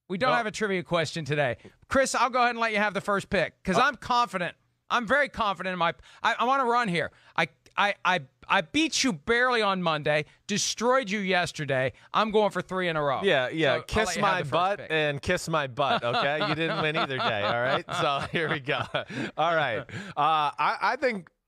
We don't have a trivia question today. Chris, I'll go ahead and let you have the first pick because I'm confident. I'm very confident in my – I want to run here. I beat you barely on Monday, destroyed you yesterday. I'm going for 3 in a row. Yeah. So kiss my butt and kiss my butt, okay? You didn't win either day, all right? So here we go. All right. I think –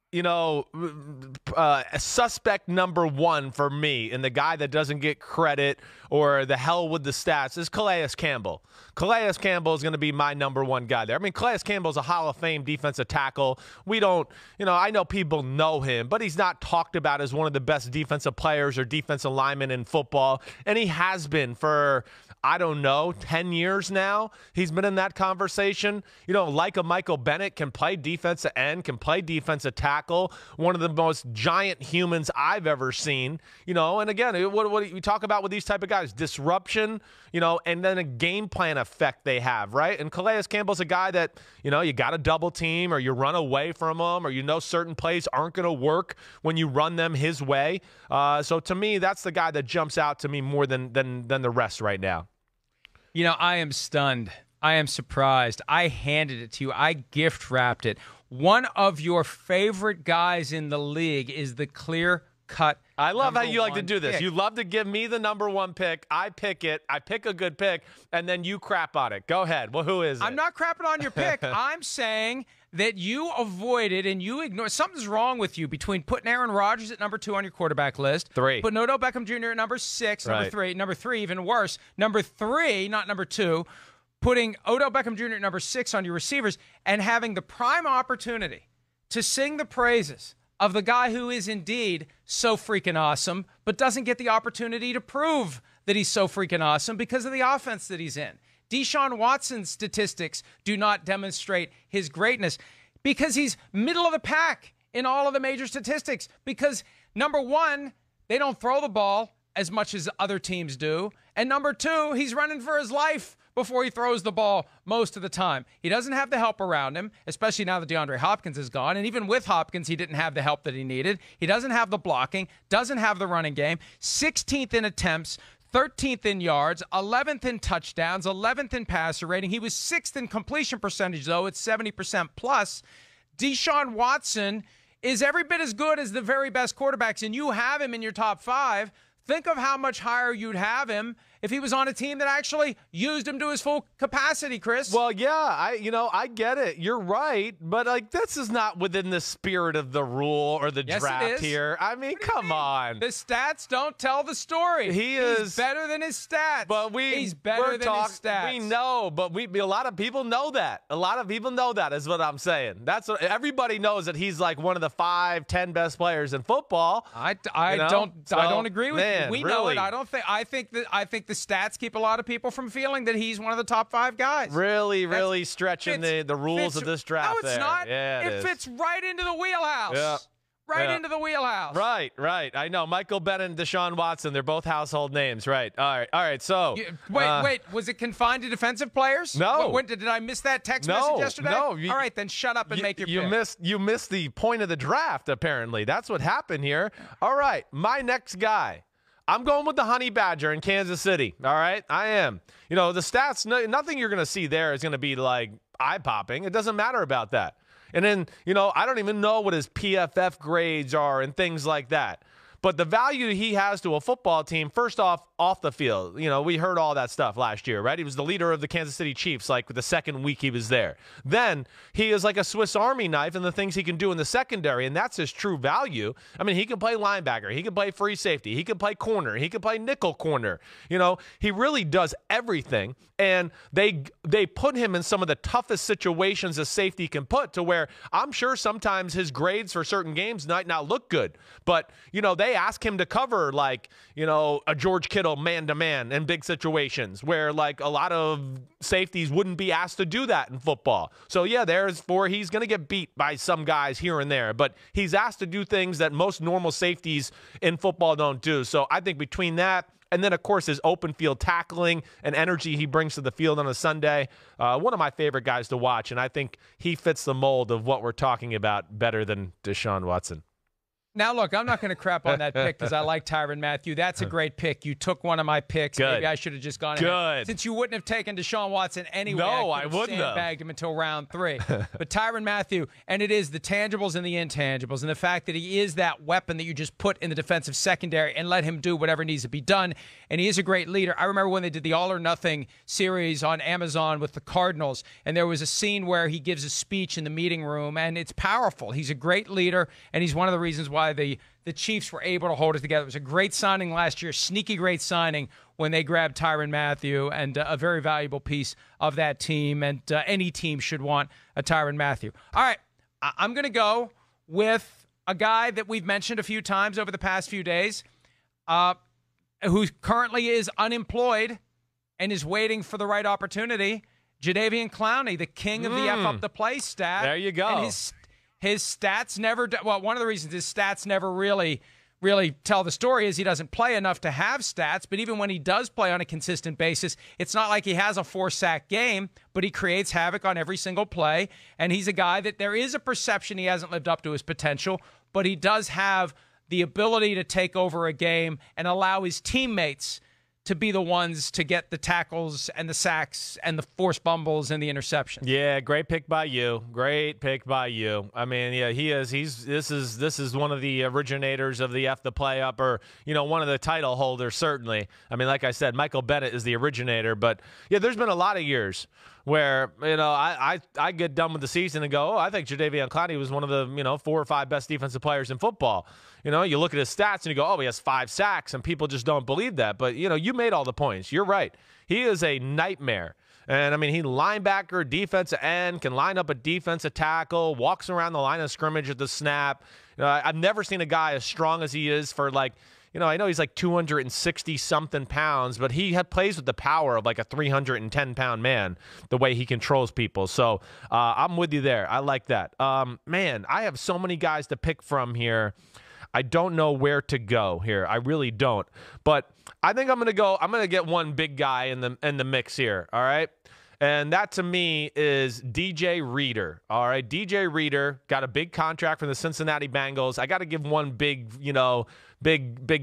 suspect number one for me and the guy that doesn't get credit or the hell with the stats is Calais Campbell. Calais Campbell is going to be my number one guy there. I mean, Calais Campbell's a Hall of Fame defensive tackle. We don't, I know people know him, but he's not talked about as one of the best defensive players or defensive linemen in football. And he has been for, 10 years now. He's been in that conversation. Like a Michael Bennett, can play defensive end, can play defensive tackle. One of the most giant humans I've ever seen. And again, what we talk about with these type of guys, disruption, and then a game plan effect they have, right? And Calais Campbell's a guy that, you got to double team or you run away from him or certain plays aren't going to work when you run them his way. So to me, that's the guy that jumps out to me more than the rest right now. I am stunned. I am surprised. I handed it to you. I gift wrapped it. One of your favorite guys in the league is the clear-cut. I love how you like to do this. Pick. You love to give me the number one pick. I pick it. I pick a good pick, and then you crap on it. Go ahead. Well, who is it? I'm not crapping on your pick. I'm saying that you avoided and you ignored. Something's wrong with you between putting Aaron Rodgers at number 2 on your quarterback list. 3. Putting Odell Beckham Jr. at number 6, right. Number 3. Number 3, even worse. Number 3, not number 2. Putting Odell Beckham Jr. at number 6 on your receivers and having the prime opportunity to sing the praises of the guy who is indeed so freaking awesome, but doesn't get the opportunity to prove that he's so freaking awesome because of the offense that he's in. Deshaun Watson's statistics do not demonstrate his greatness because he's middle of the pack in all of the major statistics because, number 1, they don't throw the ball as much as other teams do, and number 2, he's running for his life before he throws the ball most of the time. He doesn't have the help around him, especially now that DeAndre Hopkins is gone. And even with Hopkins, he didn't have the help that he needed. He doesn't have the blocking, doesn't have the running game. 16th in attempts, 13th in yards, 11th in touchdowns, 11th in passer rating. He was 6th in completion percentage, though. It's 70% plus. Deshaun Watson is every bit as good as the very best quarterbacks, and you have him in your top 5. Think of how much higher you'd have him if he was on a team that actually used him to his full capacity, Chris. Well, yeah, I get it. You're right, but this is not within the spirit of the rule or the draft here. I mean, come on. The stats don't tell the story. He's better than his stats. But he's better than his stats. We know, but a lot of people know that. A lot of people know that is what I'm saying. That's what everybody knows, that he's like one of the 5-10 best players in football. I don't agree with you. We know it. I think the stats keep a lot of people from feeling that he's one of the top 5 guys. Really stretching the rules of this draft. No, it's not. Yeah, it fits right into the wheelhouse. Yeah. Right into the wheelhouse. Right. I know. Michael Bennett and Deshaun Watson, they're both household names. Right. All right. So. Wait. Was it confined to defensive players? No. Did I miss that text message yesterday? No. All right, then shut up and make your pick. You missed the point of the draft, apparently. That's what happened here. All right. My next guy. I'm going with the Honey Badger in Kansas City. All right. I am. The stats, nothing you're going to see there is going to be like eye-popping. It doesn't matter about that. And then, I don't even know what his PFF grades are and things like that. But the value he has to a football team, first off the field, we heard all that stuff last year, right? He was the leader of the Kansas City Chiefs, like the second week he was there. Then he is like a Swiss Army knife in the things he can do in the secondary, and that's his true value. I mean, he can play linebacker. He can play free safety. He can play corner. He can play nickel corner. He really does everything, and they put him in some of the toughest situations a safety can put, to where I'm sure sometimes his grades for certain games might not look good, but, they ask him to cover a George Kittle man-to-man in big situations where like a lot of safeties wouldn't be asked to do that in football. So yeah, he's going to get beat by some guys here and there, but he's asked to do things that most normal safeties in football don't do. So I think between that and then, of course, his open field tackling and energy he brings to the field on a Sunday, one of my favorite guys to watch, and I think he fits the mold of what we're talking about better than Deshaun Watson. Now, look, I'm not going to crap on that pick because I like Tyrann Mathieu. That's a great pick. You took one of my picks. Good. Maybe I should have just gone ahead. Since you wouldn't have taken Deshaun Watson anyway. No, I wouldn't have. Sandbagged him until round 3. But Tyrann Mathieu, and it is the tangibles and the intangibles, and the fact that he is that weapon that you just put in the defensive secondary and let him do whatever needs to be done. And he is a great leader. I remember when they did the All or Nothing series on Amazon with the Cardinals, and there was a scene where he gives a speech in the meeting room, and it's powerful. He's a great leader, and he's one of the reasons why the Chiefs were able to hold it together. It was a great signing last year, sneaky great signing when they grabbed Tyrann Mathieu, and a very valuable piece of that team, and any team should want a Tyrann Mathieu. All right, I'm going to go with a guy that we've mentioned a few times over the past few days, who currently is unemployed and is waiting for the right opportunity, Jadeveon Clowney, the king of the F up the play stat. There you go. And his stats never – well, one of the reasons his stats never really tell the story is he doesn't play enough to have stats, but even when he does play on a consistent basis, it's not like he has a 4-sack game, but he creates havoc on every single play, and he's a guy that there is a perception he hasn't lived up to his potential, but he does have the ability to take over a game and allow his teammates to be the ones to get the tackles and the sacks and the forced fumbles and the interceptions. Yeah, great pick by you. Great pick by you. I mean, yeah, he is. This is one of the originators of the F the play up, or one of the title holders certainly. I mean, like I said, Michael Bennett is the originator, but yeah, there's been a lot of years where I get done with the season and go, I think Jadeveon Clowney was one of the 4 or 5 best defensive players in football. You look at his stats and you go, he has 5 sacks, and people just don't believe that. But you made all the points. You're right. He is a nightmare. And I mean, he linebacker, defensive end, can line up a defensive tackle, walks around the line of scrimmage at the snap. I've never seen a guy as strong as he is for I know he's like 260-something pounds, but he plays with the power of like a 310-pound man, the way he controls people. So I'm with you there. I like that. Man, I have so many guys to pick from here. I don't know where to go here. I really don't. But I think I'm going to get one big guy in the mix here, all right? And that, to me, is DJ Reader. All right, DJ Reader got a big contract from the Cincinnati Bengals. I got to give one big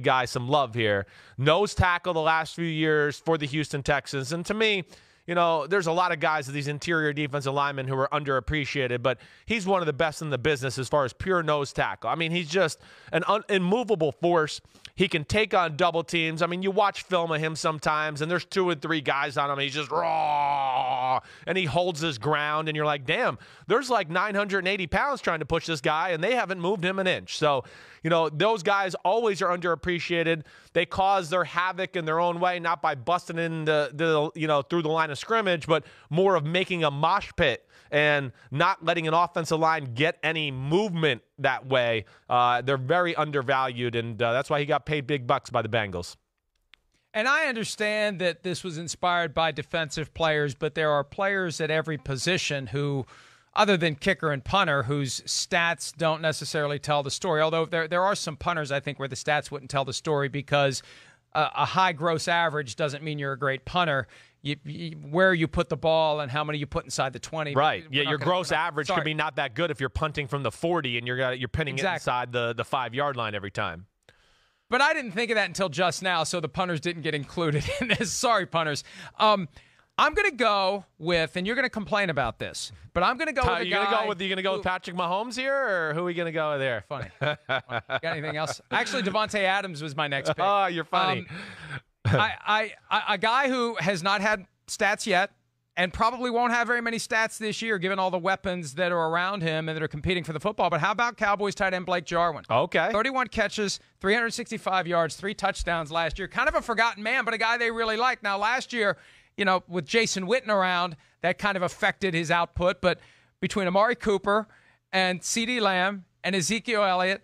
guy some love here. Nose tackle the last few years for the Houston Texans. And to me, there's a lot of guys, these interior defensive linemen, who are underappreciated, but he's one of the best in the business as far as pure nose tackle. I mean, he's just an immovable force. He can take on double teams. I mean, you watch film of him sometimes, and there's 2 or 3 guys on him. He's just raw, and he holds his ground, and you're like, damn, there's like 980 pounds trying to push this guy, and they haven't moved him an inch. So, those guys always are underappreciated. They cause their havoc in their own way, not by busting in through the line of scrimmage, but more of making a mosh pit and not letting an offensive line get any movement that way. They're very undervalued, and that's why he got paid big bucks by the Bengals. And I understand that this was inspired by defensive players, but there are players at every position who, other than kicker and punter, whose stats don't necessarily tell the story. Although there are some punters, I think, where the stats wouldn't tell the story because a high gross average doesn't mean you're a great punter. Where you put the ball and how many you put inside the 20. Right. Yeah, your gross average could be not that good if you're punting from the 40 and you're pinning it inside the 5-yard line every time. But I didn't think of that until just now, so the punters didn't get included in this. Sorry, punters. I'm going to go with, and you're going to complain about this, but I'm going to go with a guy. You going to go with Patrick Mahomes here, or who are we going to go with there? Funny. Got anything else? Actually, Devontae Adams was my next pick. Oh, you're funny. A guy who has not had stats yet and probably won't have very many stats this year given all the weapons that are around him and that are competing for the football. But how about Cowboys tight end Blake Jarwin? Okay. 31 catches, 365 yards, 3 touchdowns last year. Kind of a forgotten man, but a guy they really like. Now, last year, with Jason Witten around, that kind of affected his output. But between Amari Cooper and CeeDee Lamb and Ezekiel Elliott,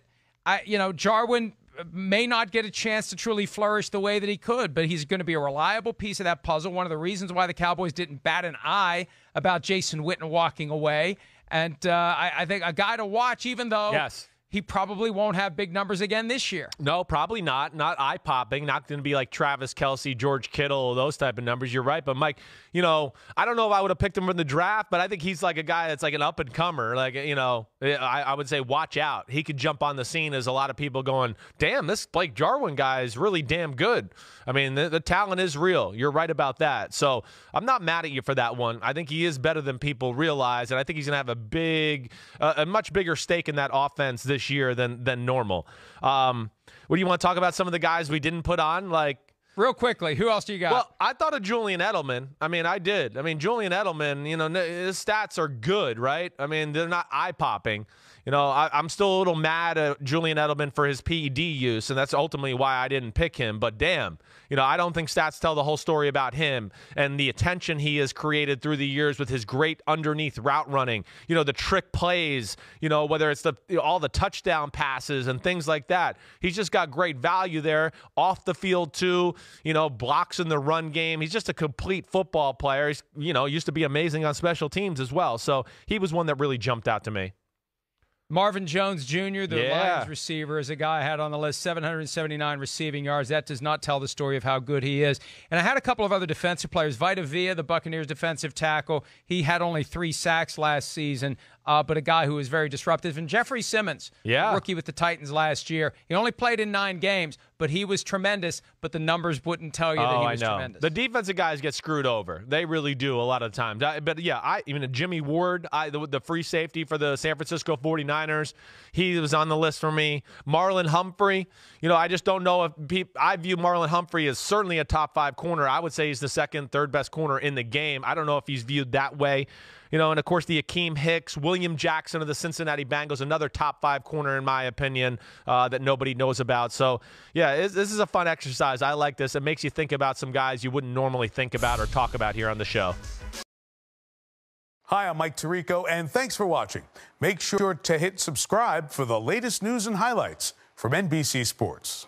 Jarwin may not get a chance to truly flourish the way that he could, but he's going to be a reliable piece of that puzzle. One of the reasons why the Cowboys didn't bat an eye about Jason Witten walking away. And I think a guy to watch, even though he probably won't have big numbers again this year. No, probably not. Not eye-popping. Not going to be like Travis Kelce, George Kittle, those type of numbers. You're right. But, Mike, I don't know if I would have picked him from the draft, but I think he's like a guy that's like an up-and-comer. Like, I would say watch out. He could jump on the scene as a lot of people going, damn, this Blake Jarwin guy is really damn good. I mean, the talent is real. You're right about that. So I'm not mad at you for that one. I think he is better than people realize, and I think he's going to have a much bigger stake in that offense this year than normal. What do you want to talk about? Some of the guys we didn't put on, like real quickly. Who else do you got? Well, I thought of Julian Edelman. I mean, I did. I mean, Julian Edelman. His stats are good, right? I mean, they're not eye popping. I'm still a little mad at Julian Edelman for his PED use, and that's ultimately why I didn't pick him. But damn, I don't think stats tell the whole story about him and the attention he has created through the years with his great underneath route running, the trick plays, whether it's all the touchdown passes and things like that. He's just got great value there off the field too, blocks in the run game. He's just a complete football player. He's, used to be amazing on special teams as well. So he was one that really jumped out to me. Marvin Jones Jr., the Lions receiver, is a guy I had on the list, 779 receiving yards. That does not tell the story of how good he is. And I had a couple of other defensive players. Vita Vea, the Buccaneers defensive tackle, he had only 3 sacks last season, but a guy who was very disruptive. And Jeffrey Simmons, rookie with the Titans last year. He only played in 9 games, but he was tremendous, but the numbers wouldn't tell you that he was tremendous. The defensive guys get screwed over. They really do a lot of times. But, even Jimmy Ward, the free safety for the San Francisco 49ers, he was on the list for me. Marlon Humphrey, I just don't know if I view Marlon Humphrey as certainly a top 5 corner. I would say he's the second, third best corner in the game. I don't know if he's viewed that way. And, of course, the Akeem Hicks, William Jackson of the Cincinnati Bengals, another top 5 corner, in my opinion, that nobody knows about. So, this is a fun exercise. I like this. It makes you think about some guys you wouldn't normally think about or talk about here on the show. Hi, I'm Mike Tirico, and thanks for watching. Make sure to hit subscribe for the latest news and highlights from NBC Sports.